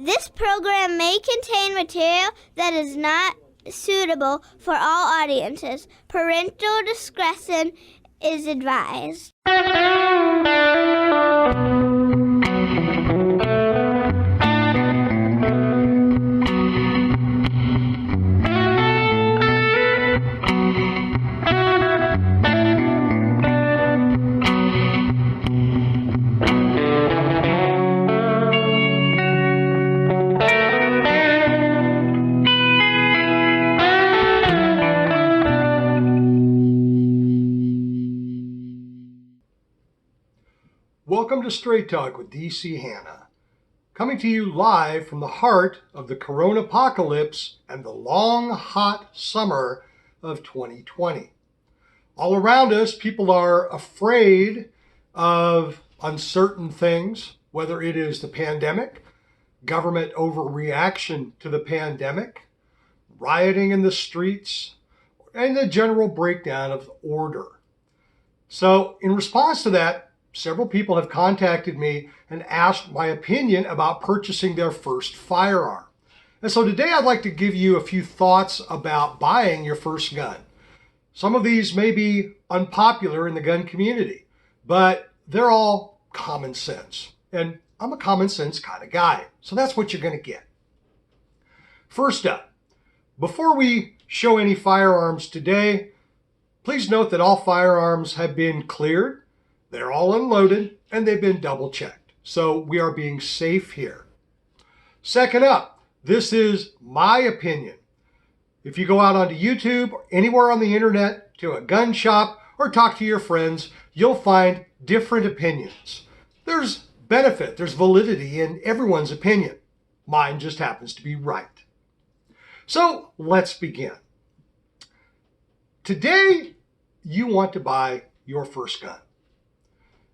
This program may contain material that is not suitable for all audiences. Parental discretion is advised. Welcome to Straight Talk with DC Hannah, coming to you live from the heart of the Ronapocalypse and the long, hot summer of 2020. All around us, people are afraid of uncertain things, whether it is the pandemic, government overreaction to the pandemic, rioting in the streets, and the general breakdown of order. So in response to that, several people have contacted me and asked my opinion about purchasing their first firearm. And so today I'd like to give you a few thoughts about buying your first gun. Some of these may be unpopular in the gun community, but they're all common sense. And I'm a common sense kind of guy, so that's what you're going to get. First up, before we show any firearms today, please note that all firearms have been cleared. They're all unloaded, and they've been double-checked. So we are being safe here. Second up, this is my opinion. If you go out onto YouTube or anywhere on the internet to a gun shop or talk to your friends, you'll find different opinions. There's benefit, there's validity in everyone's opinion. Mine just happens to be right. So let's begin. Today, you want to buy your first gun.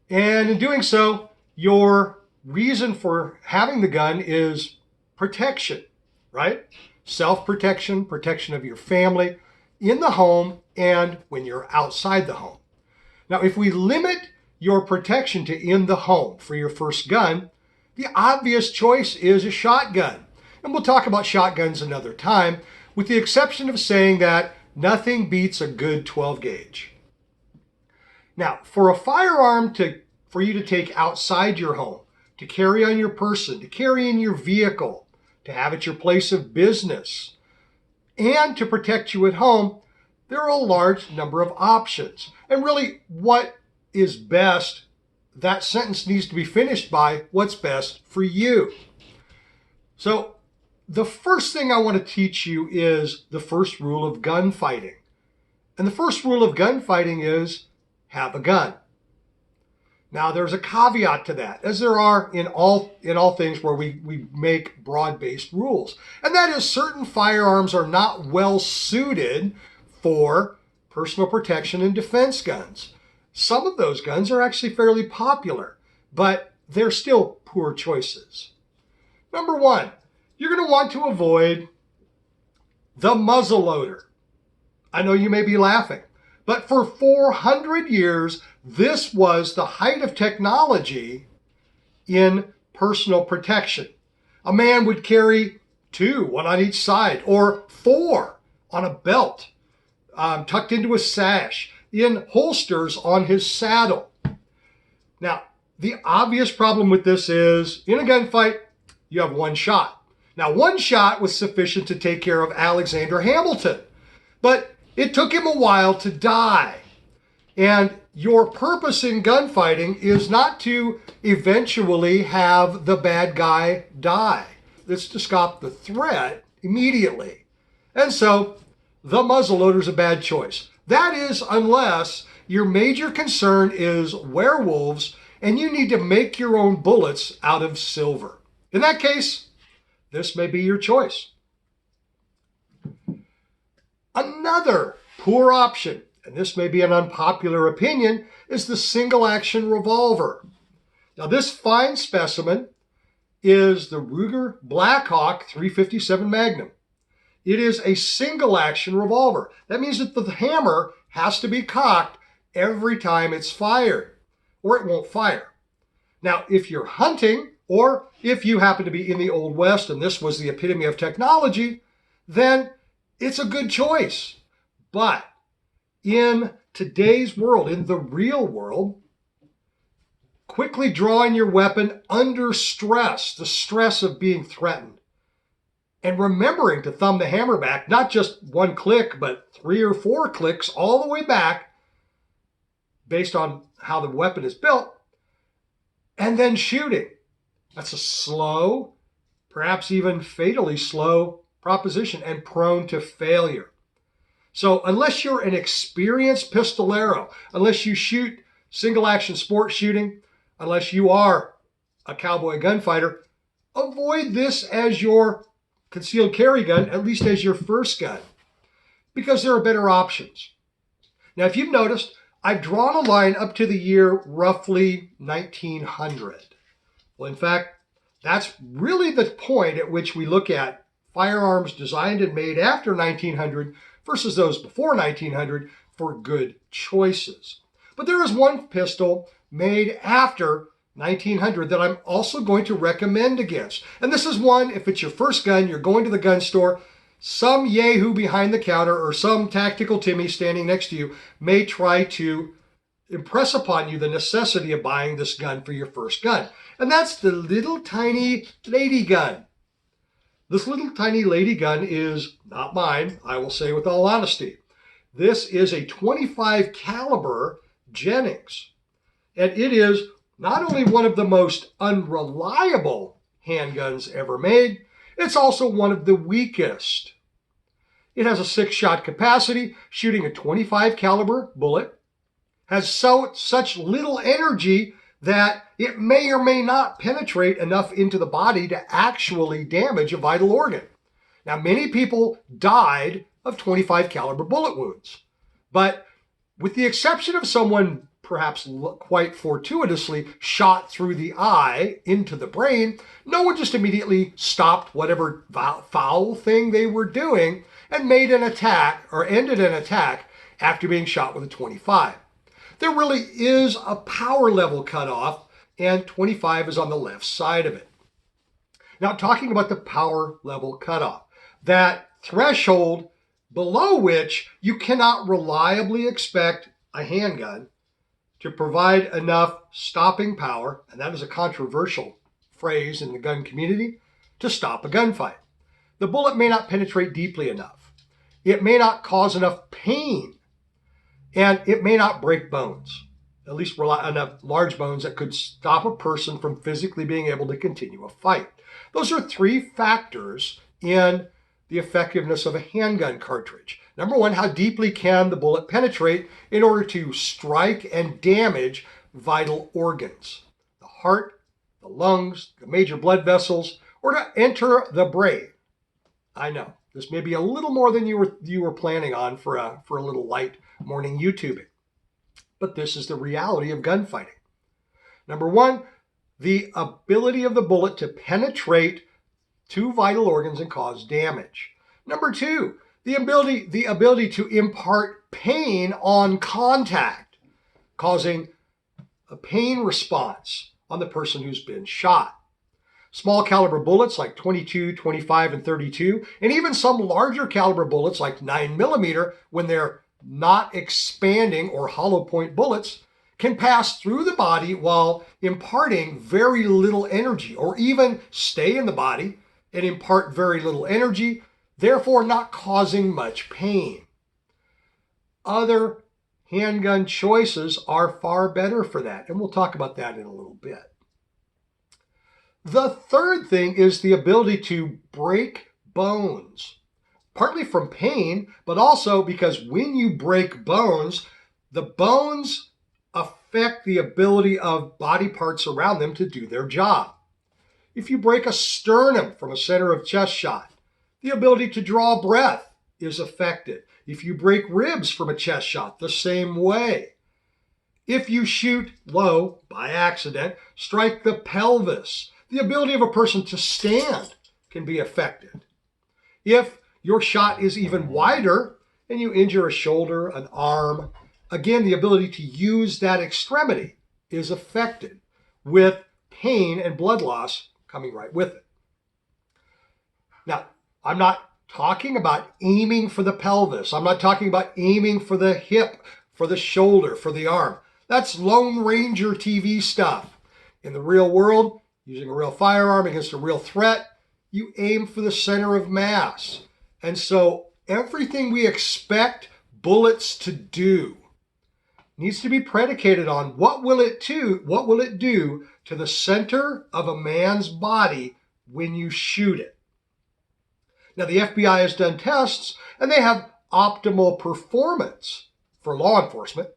And in doing so, your reason for having the gun is protection, right? Self-protection, protection of your family, in the home, and when you're outside the home. Now, if we limit your protection to in the home for your first gun, the obvious choice is a shotgun. And we'll talk about shotguns another time, with the exception of saying that nothing beats a good 12 gauge. Now, for a firearm for you to take outside your home, to carry on your person, to carry in your vehicle, to have at your place of business, and to protect you at home, there are a large number of options. And really, what is best, that sentence needs to be finished by what's best for you. So, the first thing I want to teach you is the first rule of gunfighting. And the first rule of gunfighting is have a gun. Now, there's a caveat to that, as there are in all things where we make broad-based rules. And that is certain firearms are not well suited for personal protection and defense guns. Some of those guns are actually fairly popular, but they're still poor choices. Number one, you're going to want to avoid the muzzleloader. I know you may be laughing, but for 400 years, this was the height of technology in personal protection. A man would carry 2, one on each side, or 4 on a belt, tucked into a sash, in holsters on his saddle. Now, the obvious problem with this is, in a gunfight, you have one shot. Now, one shot was sufficient to take care of Alexander Hamilton, but it took him a while to die. And your purpose in gunfighting is not to eventually have the bad guy die. It's to stop the threat immediately. And so the muzzleloader is a bad choice. That is unless your major concern is werewolves and you need to make your own bullets out of silver. In that case, this may be your choice. Another poor option, and this may be an unpopular opinion, is the single-action revolver. Now, this fine specimen is the Ruger Blackhawk 357 Magnum. It is a single-action revolver. That means that the hammer has to be cocked every time it's fired, or it won't fire. Now, if you're hunting, or if you happen to be in the Old West and this was the epitome of technology, then it's a good choice. But in today's world, in the real world, quickly drawing your weapon under stress, the stress of being threatened, and remembering to thumb the hammer back, not just one click, but 3 or 4 clicks all the way back, based on how the weapon is built, and then shooting. That's a slow, perhaps even fatally slow proposition and prone to failure. So unless you're an experienced pistolero, unless you shoot single action sport shooting, unless you are a cowboy gunfighter, avoid this as your concealed carry gun, at least as your first gun, because there are better options. Now, if you've noticed, I've drawn a line up to the year roughly 1900. Well, in fact, that's really the point at which we look at firearms designed and made after 1900 versus those before 1900 for good choices. But there is one pistol made after 1900 that I'm also going to recommend against. And this is one, if it's your first gun, you're going to the gun store, some yahoo behind the counter or some tactical Timmy standing next to you may try to impress upon you the necessity of buying this gun for your first gun. And that's the little tiny lady gun. This little tiny lady gun is not mine, I will say with all honesty. This is a 25 caliber Jennings. And it is not only one of the most unreliable handguns ever made, it's also one of the weakest. It has a 6-shot capacity, shooting a 25 caliber bullet, has such little energy that it may or may not penetrate enough into the body to actually damage a vital organ. Now, many people died of 25 caliber bullet wounds, but with the exception of someone perhaps quite fortuitously shot through the eye into the brain, no one just immediately stopped whatever foul thing they were doing and made an attack or ended an attack after being shot with a 25. There really is a power level cutoff, and 25 is on the left side of it. Now, talking about the power level cutoff, that threshold below which you cannot reliably expect a handgun to provide enough stopping power, and that is a controversial phrase in the gun community, to stop a gunfight. The bullet may not penetrate deeply enough. It may not cause enough pain, and it may not break bones, at least enough large bones that could stop a person from physically being able to continue a fight. Those are 3 factors in the effectiveness of a handgun cartridge. Number 1, how deeply can the bullet penetrate in order to strike and damage vital organs? The heart, the lungs, the major blood vessels, or to enter the brain. I know, this may be a little more than you were planning on for a little light morning YouTubing. But this is the reality of gunfighting. Number 1, the ability of the bullet to penetrate to vital organs and cause damage. Number 2, the ability to impart pain on contact, causing a pain response on the person who's been shot. Small caliber bullets like 22, 25, and 32, and even some larger caliber bullets like 9mm, when they're not expanding or hollow point bullets, can pass through the body while imparting very little energy, or even stay in the body and impart very little energy, therefore not causing much pain. Other handgun choices are far better for that, and we'll talk about that in a little bit. The third thing is the ability to break bones, partly from pain, but also because when you break bones, the bones affect the ability of body parts around them to do their job. If you break a sternum from a center of chest shot, the ability to draw breath is affected. If you break ribs from a chest shot, the same way. If you shoot low, by accident, strike the pelvis, the ability of a person to stand can be affected. If your shot is even wider and you injure a shoulder, an arm, again, the ability to use that extremity is affected, with pain and blood loss coming right with it. Now, I'm not talking about aiming for the pelvis. I'm not talking about aiming for the hip, for the shoulder, for the arm. That's Lone Ranger TV stuff. In the real world, using a real firearm against a real threat, you aim for the center of mass. And so everything we expect bullets to do needs to be predicated on what will it do to the center of a man's body when you shoot it. Now, the FBI has done tests, and they have optimal performance for law enforcement,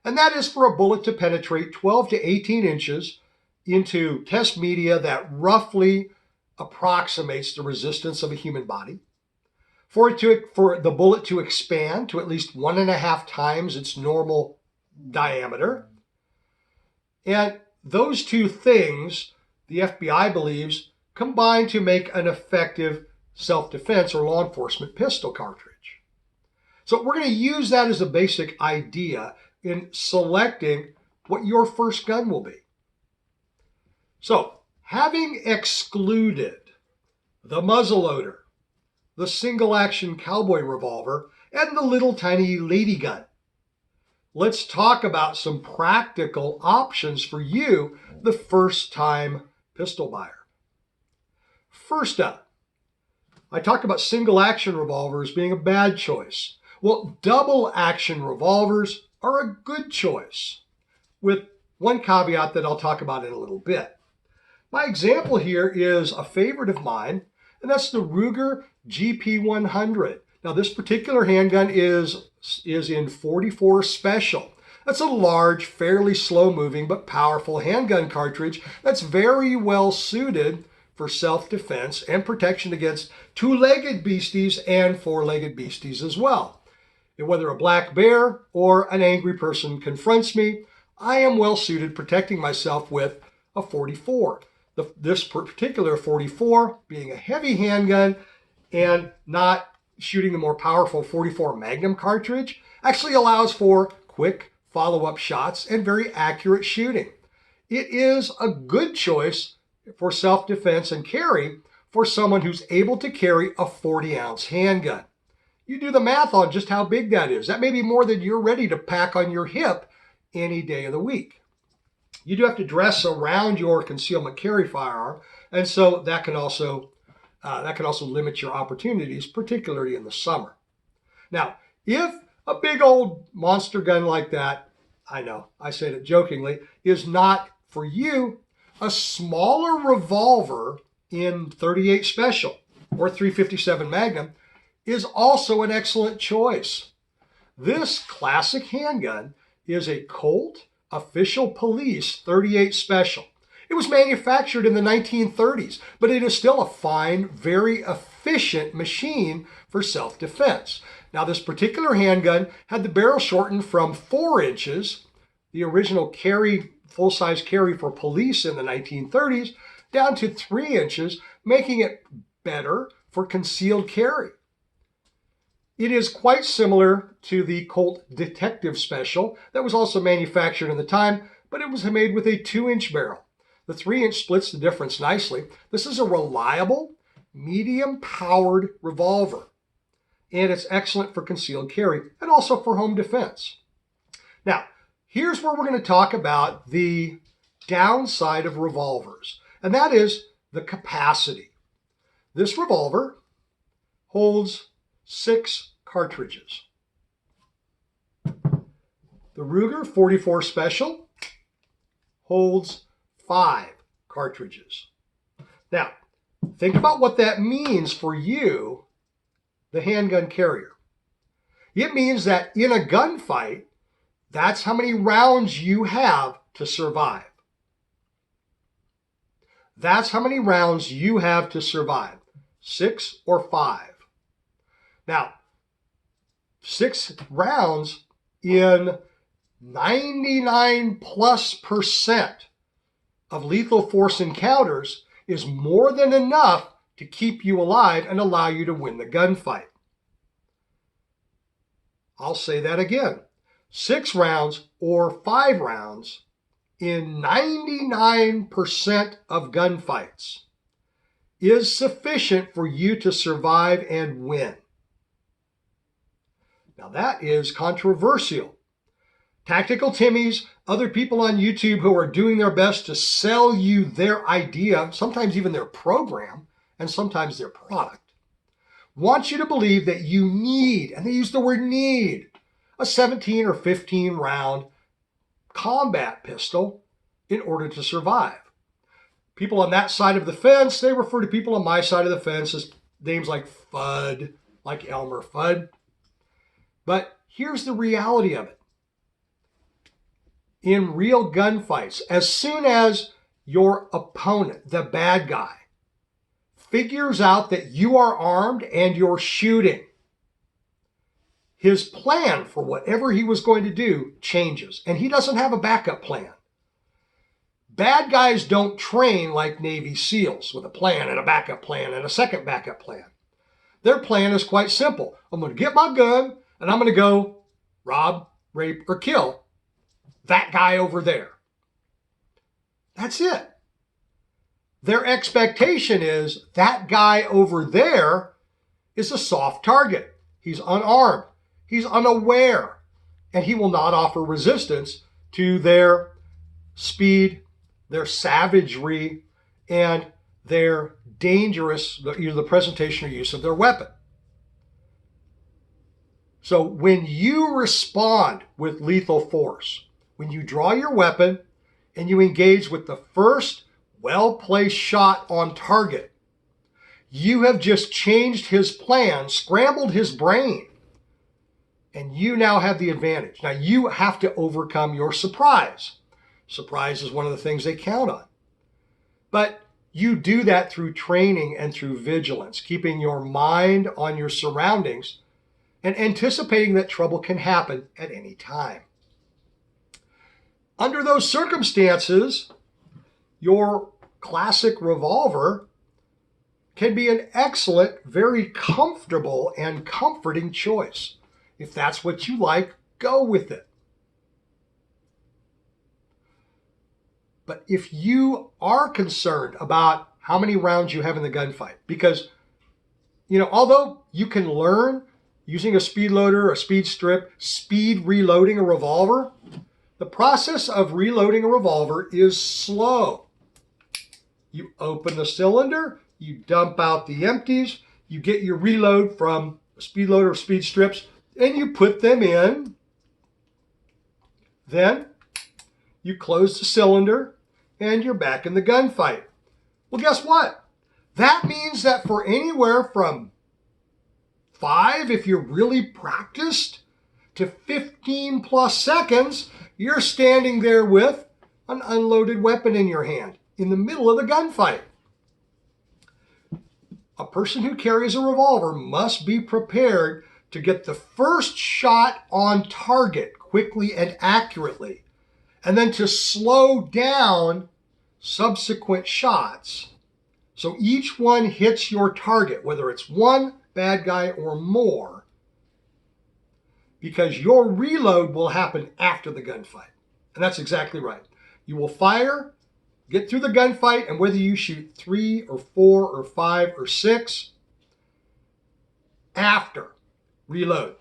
and that is for a bullet to penetrate 12 to 18 inches into test media that roughly approximates the resistance of a human body, for the bullet to expand to at least 1.5 times its normal diameter. And those two things, the FBI believes, combine to make an effective self-defense or law enforcement pistol cartridge. So we're going to use that as a basic idea in selecting what your first gun will be. So, having excluded the muzzleloader, the single-action cowboy revolver, and the little tiny lady gun, let's talk about some practical options for you, the first-time pistol buyer. First up, I talked about single-action revolvers being a bad choice. Well, double-action revolvers are a good choice, with one caveat that I'll talk about in a little bit. My example here is a favorite of mine, and that's the Ruger GP100. Now, this particular handgun is in 44 Special. That's a large, fairly slow-moving, but powerful handgun cartridge that's very well suited for self-defense and protection against two-legged beasties and four-legged beasties as well. And whether a black bear or an angry person confronts me, I am well suited protecting myself with a 44. This particular 44 being a heavy handgun and not shooting the more powerful 44 Magnum cartridge actually allows for quick follow-up shots and very accurate shooting. It is a good choice for self-defense and carry for someone who's able to carry a 40-ounce handgun. You do the math on just how big that is. That may be more than you're ready to pack on your hip any day of the week. You do have to dress around your concealment carry firearm, and so that can also limit your opportunities, particularly in the summer. Now, if a big old monster gun like that, I know, I said it jokingly, is not for you, a smaller revolver in 38 Special or 357 Magnum is also an excellent choice. This classic handgun is a Colt Official Police 38 Special. It was manufactured in the 1930s, but it is still a fine, very efficient machine for self-defense. Now, this particular handgun had the barrel shortened from 4 inches, the original full-size carry for police in the 1930s, down to 3 inches, making it better for concealed carry. It is quite similar to the Colt Detective Special that was also manufactured in the time, but it was made with a 2-inch barrel. The 3-inch splits the difference nicely. This is a reliable, medium-powered revolver, and it's excellent for concealed carry and also for home defense. Now, here's where we're going to talk about the downside of revolvers, and that is the capacity. This revolver holds 6 cartridges. The Ruger 44 Special holds 5 cartridges. Now, think about what that means for you, the handgun carrier. It means that in a gunfight, that's how many rounds you have to survive. That's how many rounds you have to survive, 6 or 5. Now, 6 rounds in 99+% of lethal force encounters is more than enough to keep you alive and allow you to win the gunfight. I'll say that again. 6 rounds or 5 rounds in 99% of gunfights is sufficient for you to survive and win. Now that is controversial. Tactical Timmys, other people on YouTube who are doing their best to sell you their idea, sometimes even their program, and sometimes their product, want you to believe that you need, and they use the word need, a 17 or 15 round combat pistol in order to survive. People on that side of the fence, they refer to people on my side of the fence as names like Fudd, like Elmer Fudd. But here's the reality of it. In real gunfights, as soon as your opponent, the bad guy, figures out that you are armed and you're shooting, his plan for whatever he was going to do changes, and he doesn't have a backup plan. Bad guys don't train like Navy SEALs with a plan and a backup plan and a second backup plan. Their plan is quite simple. I'm going to get my gun and I'm going to go rob, rape, or kill that guy over there. That's it. Their expectation is that guy over there is a soft target. He's unarmed. He's unaware. And he will not offer resistance to their speed, their savagery, and their dangerous, either the presentation or use of their weapon. So when you respond with lethal force, when you draw your weapon and you engage with the first well-placed shot on target, you have just changed his plan, scrambled his brain, and you now have the advantage. Now you have to overcome your surprise. Surprise is one of the things they count on. But you do that through training and through vigilance, keeping your mind on your surroundings and anticipating that trouble can happen at any time. Under those circumstances, your classic revolver can be an excellent, very comfortable and comforting choice. If that's what you like, go with it. But if you are concerned about how many rounds you have in the gunfight, because, although you can learn using a speed loader, a speed strip, speed reloading a revolver, the process of reloading a revolver is slow. You open the cylinder, you dump out the empties, you get your reload from a speed loader or speed strips, and you put them in. Then you close the cylinder and you're back in the gunfight. Well, guess what? That means that for anywhere from 5, if you're really practiced, to 15 plus seconds, you're standing there with an unloaded weapon in your hand in the middle of the gunfight. A person who carries a revolver must be prepared to get the first shot on target quickly and accurately, and then to slow down subsequent shots so each one hits your target, whether it's one bad guy or more, because your reload will happen after the gunfight. And that's exactly right. You will fire, get through the gunfight, and whether you shoot 3 or 4 or 5 or 6, after reload.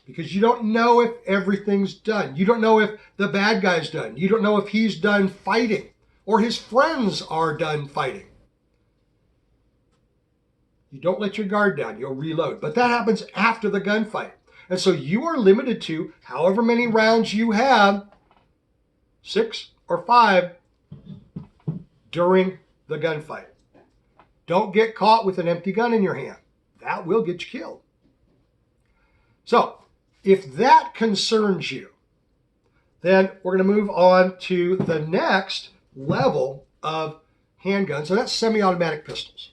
Because you don't know if everything's done. You don't know if the bad guy's done. You don't know if he's done fighting or his friends are done fighting. You don't let your guard down. You'll reload. But that happens after the gunfight. And so you are limited to however many rounds you have, 6 or 5, during the gunfight. Don't get caught with an empty gun in your hand. That will get you killed. So, if that concerns you, then we're going to move on to the next level of handguns, and that's semi-automatic pistols.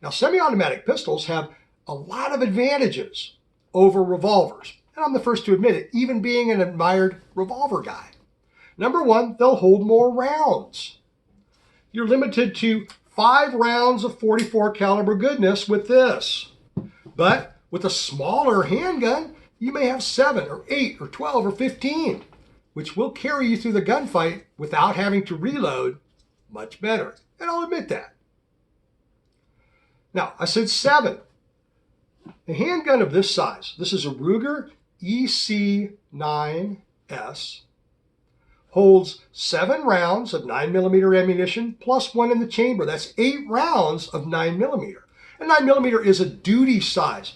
Now, semi-automatic pistols have a lot of advantages over revolvers. And I'm the first to admit it, even being an admired revolver guy. Number one, they'll hold more rounds. You're limited to 5 rounds of .44 caliber goodness with this. But with a smaller handgun, you may have 7 or 8 or 12 or 15, which will carry you through the gunfight without having to reload much better. And I'll admit that. Now, I said 7. A handgun of this size, this is a Ruger EC9S, holds 7 rounds of 9mm ammunition plus 1 in the chamber. That's 8 rounds of 9mm. And 9mm is a duty size.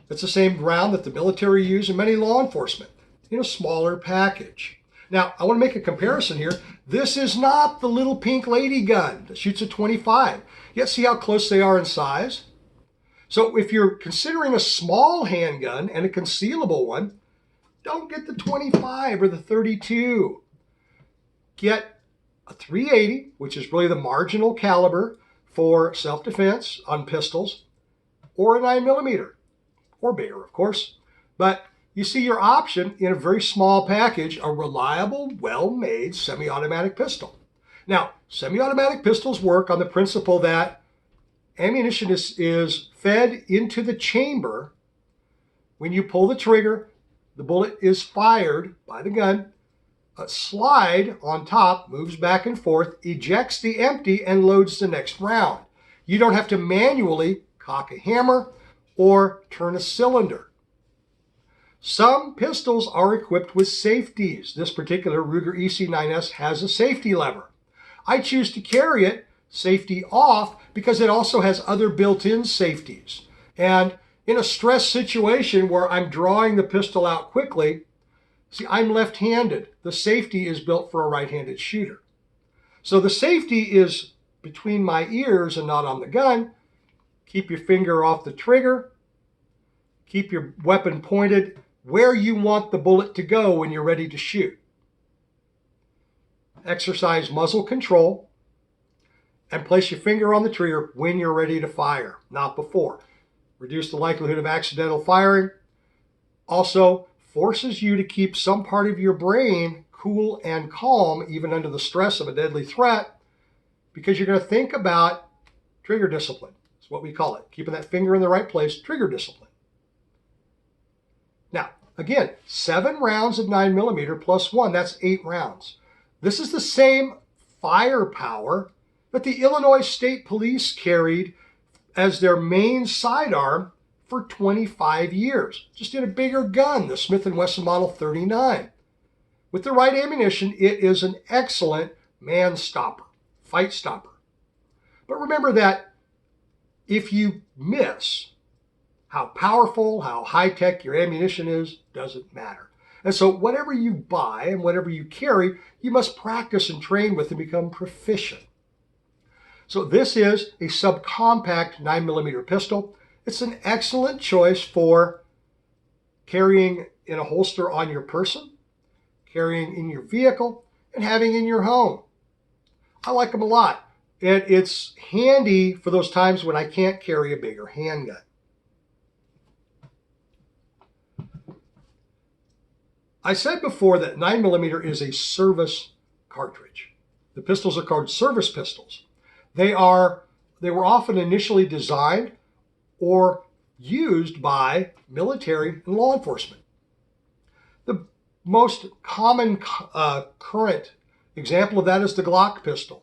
It's the same round that the military use and many law enforcement in a smaller package. Now, I want to make a comparison here. This is not the little pink lady gun that shoots a 25. Yet see how close they are in size? So if you're considering a small handgun and a concealable one, don't get the 25 or the 32. Get a 380, which is really the marginal caliber for self-defense on pistols, or a 9mm, or bigger, of course. But you see your option in a very small package, a reliable, well-made semi-automatic pistol. Now, semi-automatic pistols work on the principle that ammunition is fed into the chamber. When you pull the trigger, the bullet is fired by the gun. A slide on top moves back and forth, ejects the empty, and loads the next round. You don't have to manually cock a hammer or turn a cylinder. Some pistols are equipped with safeties. This particular Ruger EC9S has a safety lever. I choose to carry it safety off because it also has other built-in safeties. And in a stress situation where I'm drawing the pistol out quickly, see, I'm left-handed. The safety is built for a right-handed shooter. So the safety is between my ears and not on the gun. Keep your finger off the trigger. Keep your weapon pointed where you want the bullet to go when you're ready to shoot. Exercise muzzle control and place your finger on the trigger when you're ready to fire, not before. Reduce the likelihood of accidental firing. Also, forces you to keep some part of your brain cool and calm even under the stress of a deadly threat, because you're going to think about trigger discipline. That's what we call it. Keeping that finger in the right place, trigger discipline. Now, again, 7 rounds of 9mm plus 1, that's 8 rounds. This is the same firepower that the Illinois State Police carried as their main sidearm for 25 years. Just in a bigger gun, the Smith & Wesson Model 39. With the right ammunition, it is an excellent man stopper, fight stopper. But remember that if you miss, how powerful, how high-tech your ammunition is, doesn't matter. And so whatever you buy and whatever you carry, you must practice and train with and become proficient. So this is a subcompact 9mm pistol. It's an excellent choice for carrying in a holster on your person, carrying in your vehicle, and having in your home. I like them a lot. And it's handy for those times when I can't carry a bigger handgun. I said before that 9mm is a service cartridge. The pistols are called service pistols. They were often initially designed or used by military and law enforcement. The most common current example of that is the Glock pistol.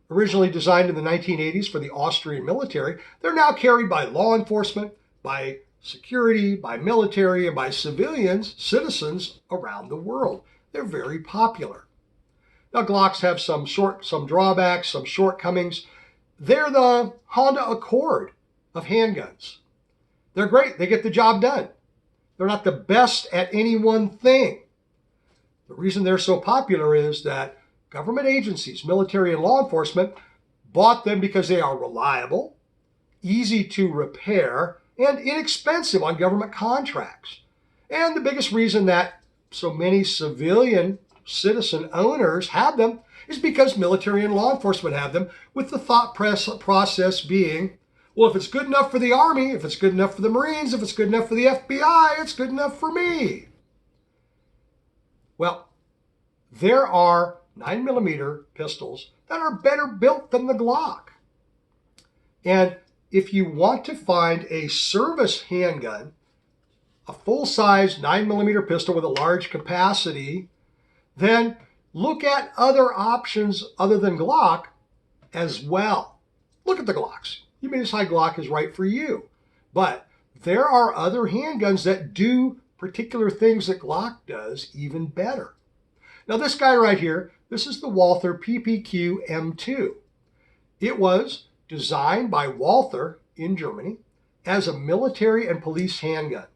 Originally designed in the 1980s for the Austrian military, they're now carried by law enforcement, by security, by military, and by civilians, citizens around the world. They're very popular. Now, Glocks have some drawbacks, some shortcomings. They're the Honda Accord of handguns. They're great. They get the job done. They're not the best at any one thing. The reason they're so popular is that government agencies, military and law enforcement, bought them because they are reliable, easy to repair, and inexpensive on government contracts. And the biggest reason that so many civilian citizen owners have them is because military and law enforcement have them, with the thought process being, well, if it's good enough for the Army, if it's good enough for the Marines, if it's good enough for the FBI, it's good enough for me. Well, there are 9mm pistols that are better built than the Glock. And if you want to find a service handgun, a full-size 9mm pistol with a large capacity, then look at other options other than Glock as well. Look at the Glocks. you may decide Glock is right for you. But there are other handguns that do particular things that Glock does even better. Now this guy right here, this is the Walther PPQ M2. It was designed by Walther in Germany as a military and police handgun.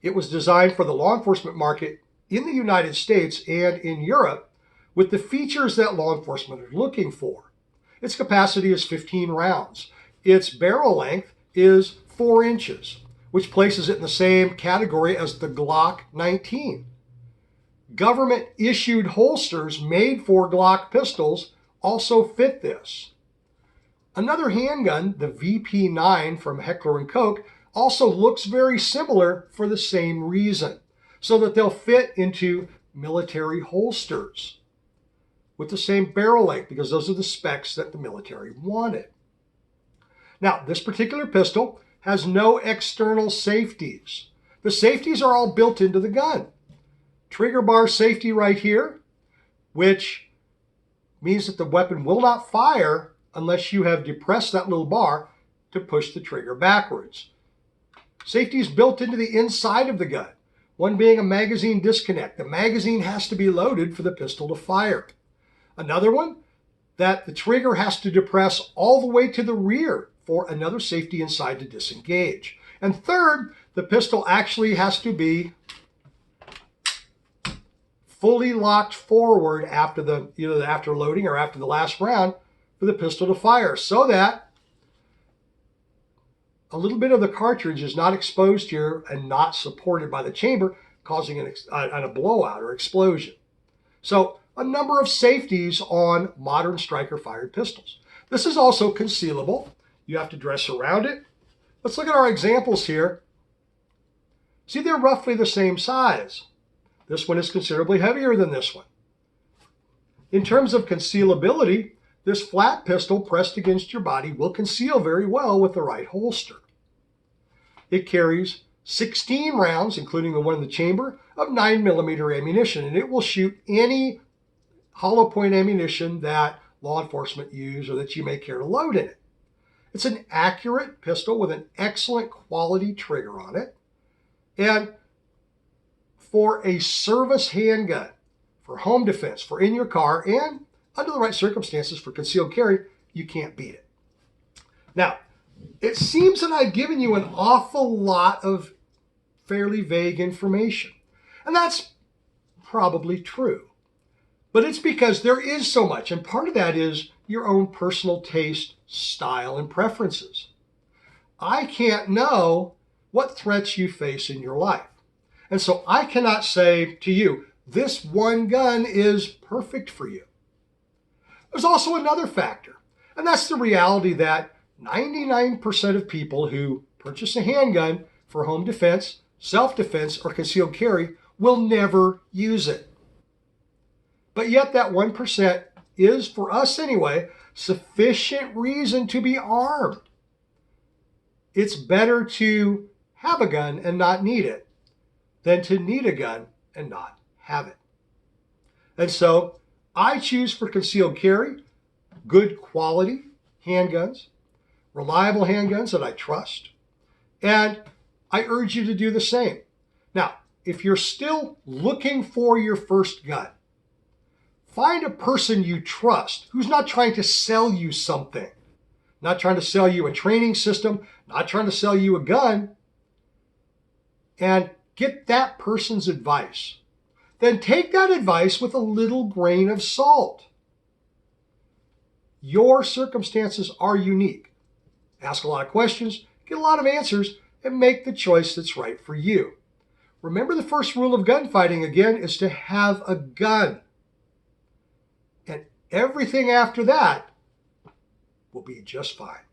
It was designed for the law enforcement market in the United States and in Europe with the features that law enforcement are looking for. Its capacity is 15 rounds. Its barrel length is 4 inches, which places it in the same category as the Glock 19. Government-issued holsters made for Glock pistols also fit this. Another handgun, the VP9 from Heckler & Koch, also looks very similar for the same reason, so that they'll fit into military holsters with the same barrel length, because those are the specs that the military wanted. Now, this particular pistol has no external safeties. The safeties are all built into the gun. Trigger bar safety right here, which means that the weapon will not fire unless you have depressed that little bar to push the trigger backwards. Safety is built into the inside of the gun, one being a magazine disconnect. The magazine has to be loaded for the pistol to fire. Another one, that the trigger has to depress all the way to the rear for another safety inside to disengage. And third, the pistol actually has to be fully locked forward after after loading or after the last round for the pistol to fire, so that a little bit of the cartridge is not exposed here and not supported by the chamber, causing a blowout or explosion. So a number of safeties on modern striker-fired pistols. This is also concealable. You have to dress around it. Let's look at our examples here. See, they're roughly the same size. This one is considerably heavier than this one. In terms of concealability, this flat pistol pressed against your body will conceal very well with the right holster. It carries 16 rounds, including the one in the chamber, of 9mm ammunition, and it will shoot any hollow point ammunition that law enforcement use or that you may care to load in it. It's an accurate pistol with an excellent quality trigger on it. And for a service handgun, for home defense, for in your car, and under the right circumstances for concealed carry, you can't beat it. Now, it seems that I've given you an awful lot of fairly vague information. And that's probably true. But it's because there is so much, and part of that is your own personal taste, style, and preferences. I can't know what threats you face in your life. And so I cannot say to you, this one gun is perfect for you. There's also another factor, and that's the reality that 99% of people who purchase a handgun for home defense, self-defense, or concealed carry will never use it. But yet that 1% is, for us anyway, sufficient reason to be armed. It's better to have a gun and not need it than to need a gun and not have it. And so I choose for concealed carry good quality handguns, reliable handguns that I trust, and I urge you to do the same. Now, if you're still looking for your first gun, find a person you trust who's not trying to sell you something, not trying to sell you a training system, not trying to sell you a gun, and get that person's advice. Then take that advice with a little grain of salt. Your circumstances are unique. Ask a lot of questions, get a lot of answers, and make the choice that's right for you. Remember, the first rule of gunfighting, again, is to have a gun. And everything after that will be just fine.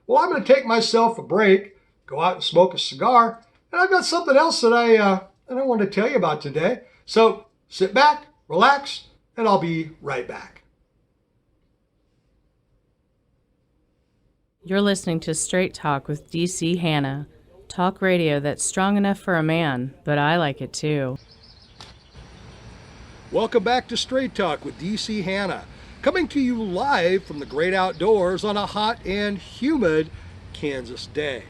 Well, I'm going to take myself a break, go out and smoke a cigar, and I've got something else that I want to tell you about today. So sit back, relax, and I'll be right back. You're listening to Straight Talk with DC Hannah. Talk radio that's strong enough for a man, but I like it too. Welcome back to Straight Talk with DC Hannah. coming to you live from the great outdoors on a hot and humid Kansas day.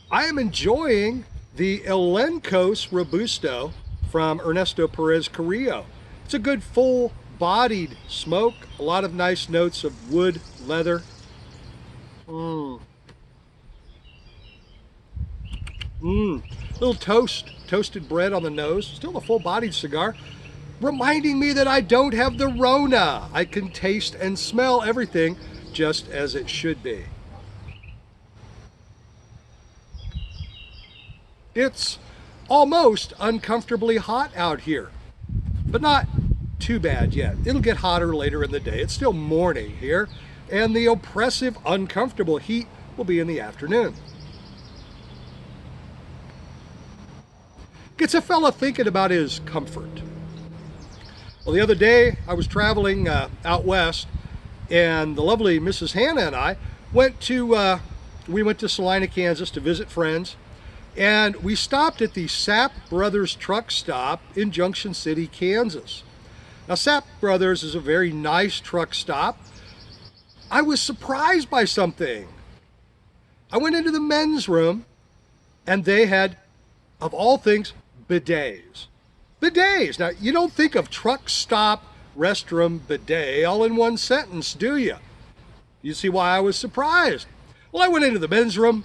I am enjoying the Elencos Robusto from Ernesto Perez Carrillo. It's a good full-bodied smoke, a lot of nice notes of wood, leather. Little toasted bread on the nose, still a full-bodied cigar, reminding me that I don't have the Rona. I can taste and smell everything just as it should be. It's almost uncomfortably hot out here, but not too bad yet. It'll get hotter later in the day. It's still morning here, and the oppressive, uncomfortable heat will be in the afternoon. Gets a fella thinking about his comfort. Well, the other day I was traveling out west, and the lovely Mrs. Hannah and I went to Salina, Kansas to visit friends, and we stopped at the Sapp Brothers truck stop in Junction City, Kansas. Now, Sapp Brothers is a very nice truck stop. I was surprised by something. I went into the men's room, and they had, of all things, bidets. Bidets. Now, you don't think of truck stop, restroom, bidet all in one sentence, do you? You see why I was surprised? Well, I went into the men's room,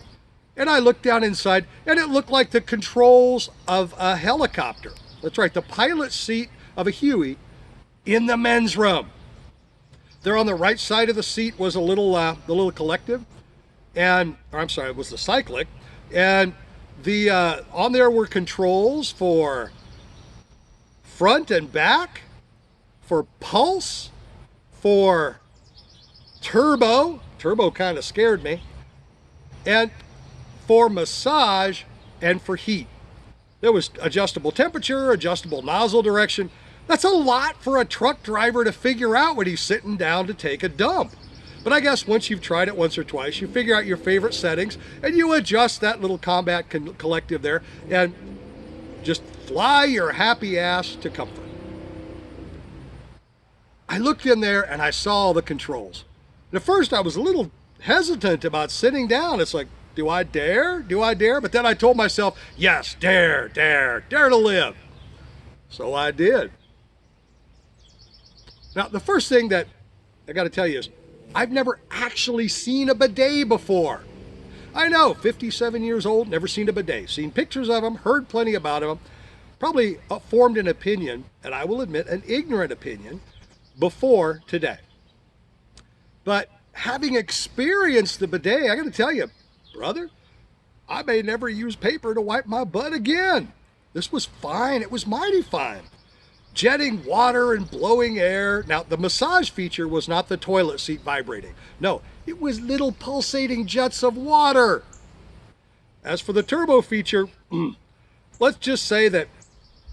and I looked down inside, and it looked like the controls of a helicopter. That's right, the pilot seat of a Huey in the men's room. There on the right side of the seat was the little collective, it was the cyclic, and on there were controls for front and back, for pulse, for turbo kind of scared me, and for massage and for heat. There was adjustable temperature, adjustable nozzle direction. That's a lot for a truck driver to figure out when he's sitting down to take a dump. But I guess once you've tried it once or twice, you figure out your favorite settings and you adjust that little combat collective there and just fly your happy ass to comfort. I looked in there and I saw the controls. And at first I was a little hesitant about sitting down. It's like, do I dare? Do I dare? But then I told myself, yes, dare to live. So I did. Now, the first thing that I got to tell you is I've never actually seen a bidet before. I know, 57 years old, never seen a bidet. Seen pictures of them, heard plenty about them, probably formed an opinion, and I will admit an ignorant opinion, before today. But having experienced the bidet, I got to tell you, brother, I may never use paper to wipe my butt again. This was fine. It was mighty fine. Jetting water and blowing air. Now, the massage feature was not the toilet seat vibrating. No, it was little pulsating jets of water. As for the turbo feature, let's just say that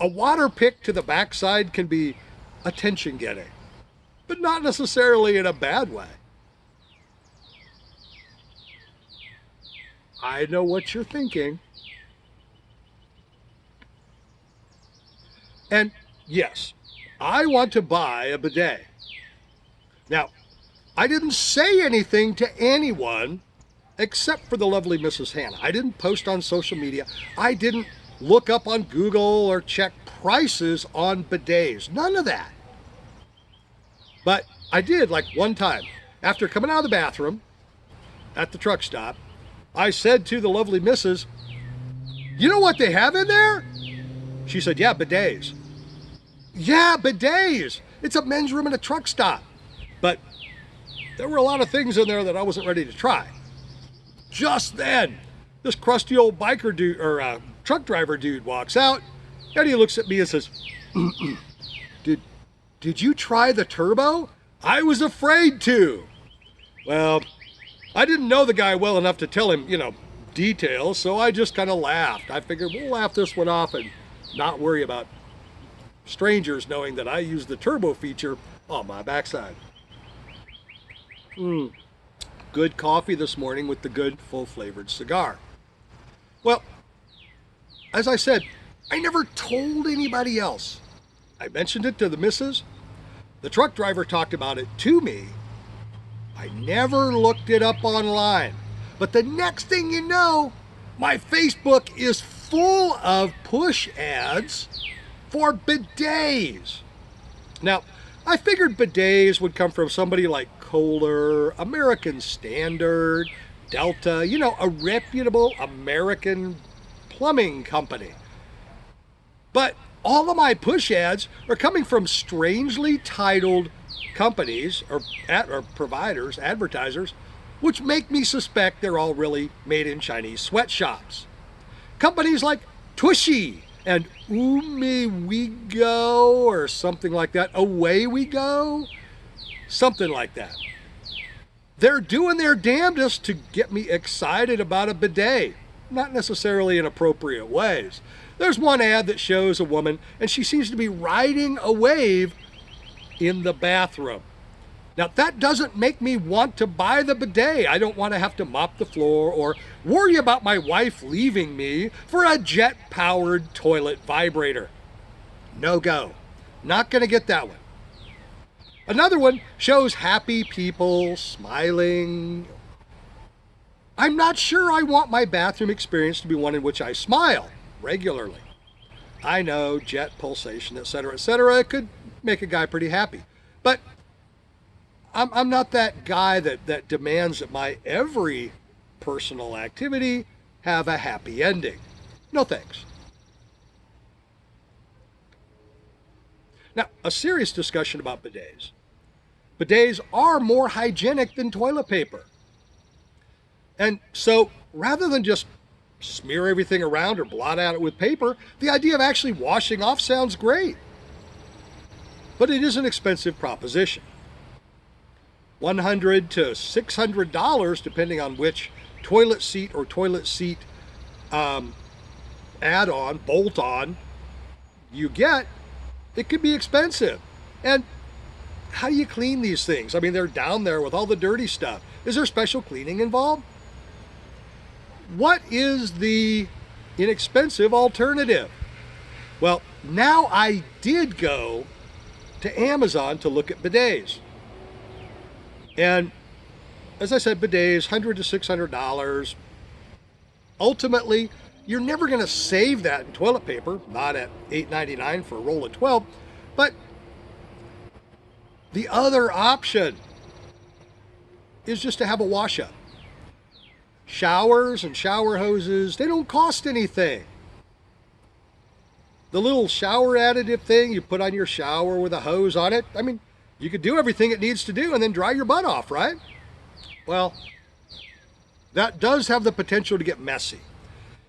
a water pick to the backside can be attention-getting, but not necessarily in a bad way. I know what you're thinking. And yes, I want to buy a bidet. Now, I didn't say anything to anyone except for the lovely Mrs. Hannah. I didn't post on social media. I didn't look up on Google or check prices on bidets. None of that. But I did, like one time, after coming out of the bathroom at the truck stop, I said to the lovely missus, "You know what they have in there?" She said, "Yeah, bidets." Yeah, bidets. It's a men's room and a truck stop. But there were a lot of things in there that I wasn't ready to try. Just then, this crusty old biker dude, or truck driver dude, walks out, and he looks at me and says, Did you try the turbo? I was afraid to. Well, I didn't know the guy well enough to tell him, details, so I just kind of laughed. I figured we'll laugh this one off and not worry about strangers knowing that I use the turbo feature on my backside. Good coffee this morning with the good full-flavored cigar. Well, as I said, I never told anybody else. I mentioned it to the missus, The truck driver talked about it to me. I never looked it up online. But the next thing you know, my Facebook is full of push ads for bidets. Now, I figured bidets would come from somebody like Kohler, American Standard, Delta, a reputable American plumbing company. But all of my push ads are coming from strangely titled companies or providers, advertisers, which make me suspect they're all really made in Chinese sweatshops. Companies like Tushy and Ume We Go or something like that. Away We Go? Something like that. They're doing their damnedest to get me excited about a bidet, not necessarily in appropriate ways. There's one ad that shows a woman and she seems to be riding a wave in the bathroom. Now that doesn't make me want to buy the bidet. I don't want to have to mop the floor or worry about my wife leaving me for a jet-powered toilet vibrator. No go. Not going to get that one. Another one shows happy people smiling. I'm not sure I want my bathroom experience to be one in which I smile regularly. I know, jet pulsation, etc., etc. It could make a guy pretty happy. But I'm not that guy that demands that my every personal activity have a happy ending. No thanks. Now, a serious discussion about bidets. Bidets are more hygienic than toilet paper. And so, rather than just smear everything around or blot out it with paper, the idea of actually washing off sounds great. But it is an expensive proposition. $100 to $600, depending on which toilet seat or toilet seat add-on, bolt-on you get. It could be expensive. And how do you clean these things? I mean, they're down there with all the dirty stuff. Is there special cleaning involved? What is the inexpensive alternative? Well, now I did go to Amazon to look at bidets. And as I said, bidets, $100 to $600. Ultimately, you're never going to save that in toilet paper, not at $8.99 for a roll of 12. But the other option is just to have a wash-up. Showers and shower hoses, they don't cost anything. The little shower additive thing you put on your shower with a hose on it, I mean, you could do everything it needs to do and then dry your butt off, right? Well, that does have the potential to get messy.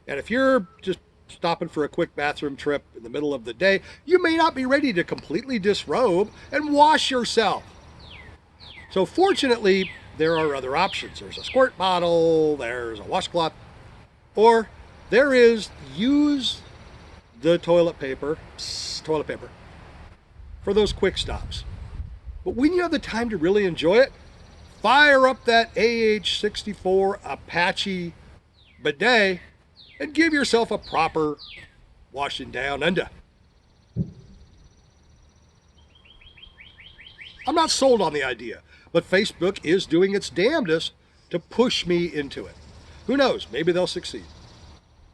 And if you're just stopping for a quick bathroom trip in the middle of the day, you may not be ready to completely disrobe and wash yourself. So fortunately, there are other options. There's a squirt bottle, there's a washcloth, or there is use the toilet paper for those quick stops. But when you have the time to really enjoy it, fire up that AH-64 Apache bidet and give yourself a proper washing down under. I'm not sold on the idea, but Facebook is doing its damnedest to push me into it. Who knows? Maybe they'll succeed.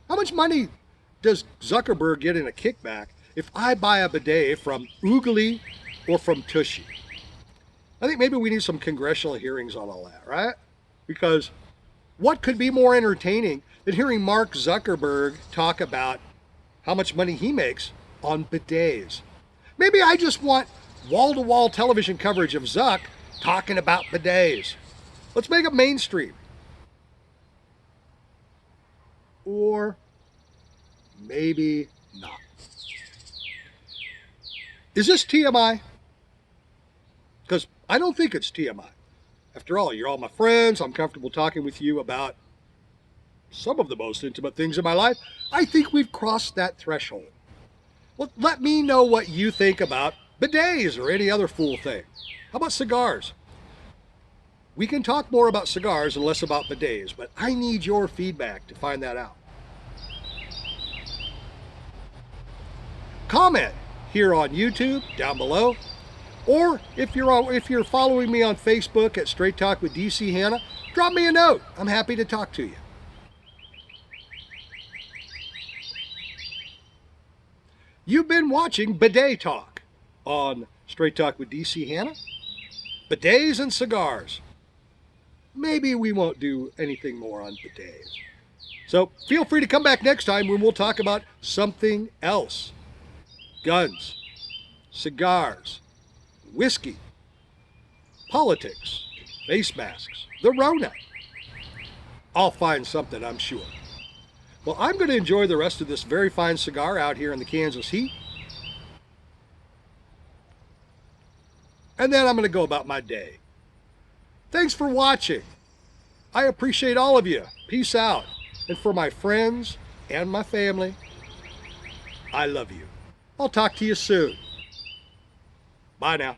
How much money does Zuckerberg get in a kickback if I buy a bidet from Oogly or from Tushy? I think maybe we need some congressional hearings on all that, right? Because what could be more entertaining than hearing Mark Zuckerberg talk about how much money he makes on bidets? Maybe I just want wall-to-wall television coverage of Zuck talking about bidets. Let's make it mainstream. Or maybe not. Is this TMI? Because I don't think it's TMI. After all, you're all my friends. I'm comfortable talking with you about some of the most intimate things in my life. I think we've crossed that threshold. Well, let me know what you think about bidets or any other fool thing. How about cigars? We can talk more about cigars and less about bidets, but I need your feedback to find that out. Comment here on YouTube, down below, Or if you're following me on Facebook at Straight Talk with DC Hannah, drop me a note. I'm happy to talk to you. You've been watching Bidet Talk on Straight Talk with DC Hannah. Bidets and cigars. Maybe we won't do anything more on bidets. So feel free to come back next time when we'll talk about something else. Guns, cigars, whiskey, politics, face masks, the Rona. I'll find something, I'm sure. Well, I'm going to enjoy the rest of this very fine cigar out here in the Kansas heat. And then I'm going to go about my day. Thanks for watching. I appreciate all of you. Peace out. And for my friends and my family, I love you. I'll talk to you soon. Bye now.